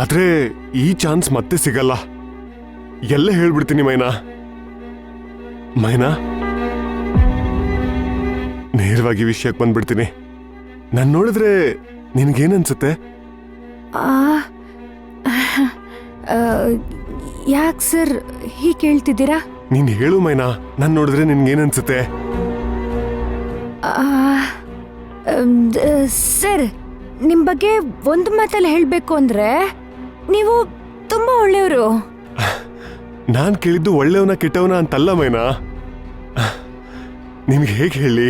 ಆದ್ರೆ ಈ ಚಾನ್ಸ್ ಮತ್ತೆ ಸಿಗಲ್ಲ. ಎಲ್ಲ ಹೇಳ್ಬಿಡ್ತೀನಿ ಮೈನಾ. ಮೈನಾ, ನೇರವಾಗಿ ವಿಷಯಕ್ಕೆ ಬಂದ್ಬಿಡ್ತೀನಿ. ನಾನ್ ನೋಡಿದ್ರೆ ನಿನ್ಗೇನನ್ಸುತ್ತೆ? ಯಾಕೆ ಸರ್ ಹೀಗೆ ಕೇಳ್ತಿದ್ದೀರಾ? ನೀನ್ ಹೇಳು ಮೈನಾ, ನಾನ್ ನೋಡಿದ್ರೆ ನಿನ್ಗೇನನ್ಸುತ್ತೆ? ಸರ್, ನಿಮ್ ಬಗ್ಗೆ ಒಂದು ಮಾತಲ್ಲಿ ಹೇಳ್ಬೇಕು ಅಂದ್ರೆ ನೀವು ತುಂಬಾ ಒಳ್ಳೆಯವರು. ನಾನ್ ಕೇಳಿದ್ದು ಒಳ್ಳೆಯವನ ಕೆಟ್ಟವನ ಅಂತಲ್ಲ ಮೈನಾ. ನಿನ್ಗೆ ಹೇಗೆ ಹೇಳಿ?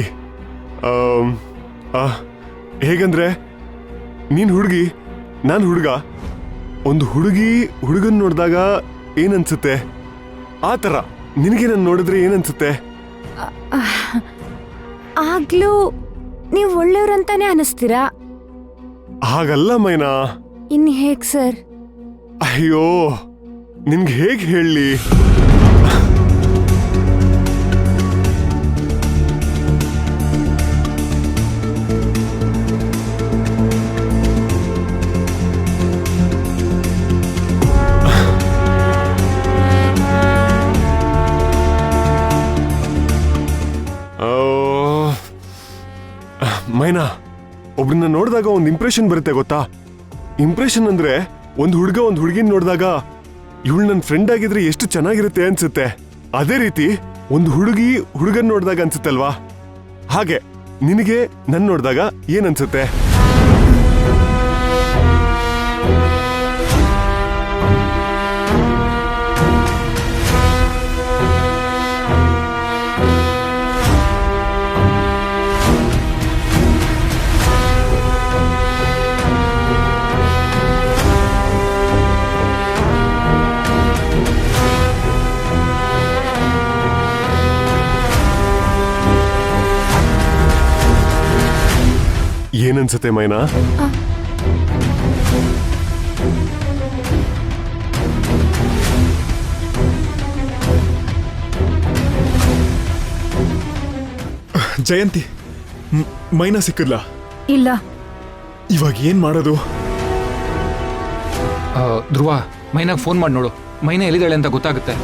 ಹೇಗಂದ್ರೆ, ನೀನ್ ಹುಡುಗಿ, ನಾನು ಹುಡುಗ. ಒಂದು ಹುಡುಗನ್ ನೋಡಿದಾಗ ಏನನ್ಸುತ್ತೆ ಆ ಥರ ನಿನಗೆ ನಾನು ನೋಡಿದ್ರೆ ಏನನ್ಸುತ್ತೆ? ಆಗ್ಲೂ ನೀವು ಒಳ್ಳೆಯವ್ರಂತಾನೆ ಅನಿಸ್ತೀರಾ. ಹಾಗಲ್ಲ ಮೈನಾ. ಇನ್ ಹೇಗ್ ಸರ್? ಅಯ್ಯೋ, ನಿನ್ಗೆ ಹೇಗೆ ಹೇಳಿ? ಮೈನಾ, ಒಬ್ರನ್ನ ನೋಡಿದಾಗ ಒಂದು ಇಂಪ್ರೆಷನ್ ಬರುತ್ತೆ ಗೊತ್ತಾ? ಇಂಪ್ರೆಷನ್ ಅಂದ್ರೆ ಒಂದು ಹುಡುಗಿನ ನೋಡಿದಾಗ ಇವಳು ನನ್ನ ಫ್ರೆಂಡ್ ಆಗಿದ್ರೆ ಎಷ್ಟು ಚೆನ್ನಾಗಿರುತ್ತೆ ಅನ್ಸುತ್ತೆ. ಅದೇ ರೀತಿ ಒಂದು ಹುಡುಗನ್ ನೋಡಿದಾಗ ಅನ್ಸುತ್ತಲ್ವಾ, ಹಾಗೆ ನಿನಗೆ ನನ್ನ ನೋಡಿದಾಗ ಏನನ್ಸುತ್ತೆ? ಏನನ್ಸುತ್ತೆ ಮೈನಾ? ಜಯಂತಿ, ಮೈನಾ ಸಿಕ್ಕಿದ್ಲ? ಇಲ್ಲ. ಇವಾಗ ಏನ್ ಮಾಡೋದು? ಧ್ರುವ, ಮೈನಾಗ್ ಫೋನ್ ಮಾಡಿ ನೋಡು. ಮೈನಾ ಎಲ್ಲಿದ್ದಾಳೆ ಅಂತ ಗೊತ್ತಾಗುತ್ತೆ.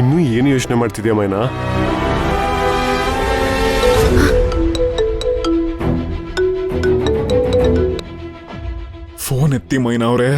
ಇನ್ನೂ ಏನು ಯೋಚನೆ ಮಾಡ್ತಿದ್ಯಾ ಮೈನಾ? ಫೋನ್ ಎತ್ತಿ ಮೈನಾ ಅವ್ರೆ.